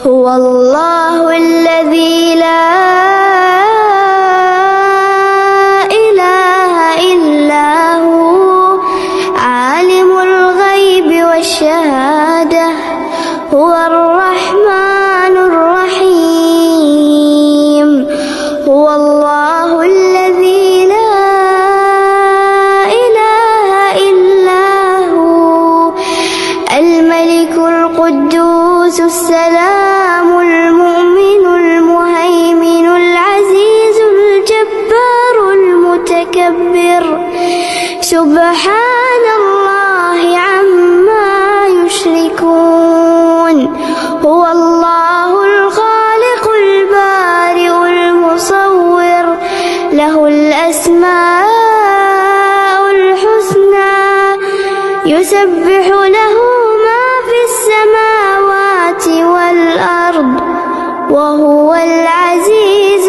هو الله الذي لا إله إلا هو عالم الغيب والشهادة هو الرحمن الرحيم هو الله الذي لا إله إلا هو الملك القدوس السلام المؤمن المهيمن العزيز الجبار المتكبر سبحان الله عما يشركون هو الله الخالق البارئ المصور له الأسماء الحسنى يسبح له ما في السماوات والأرض وهو العزيز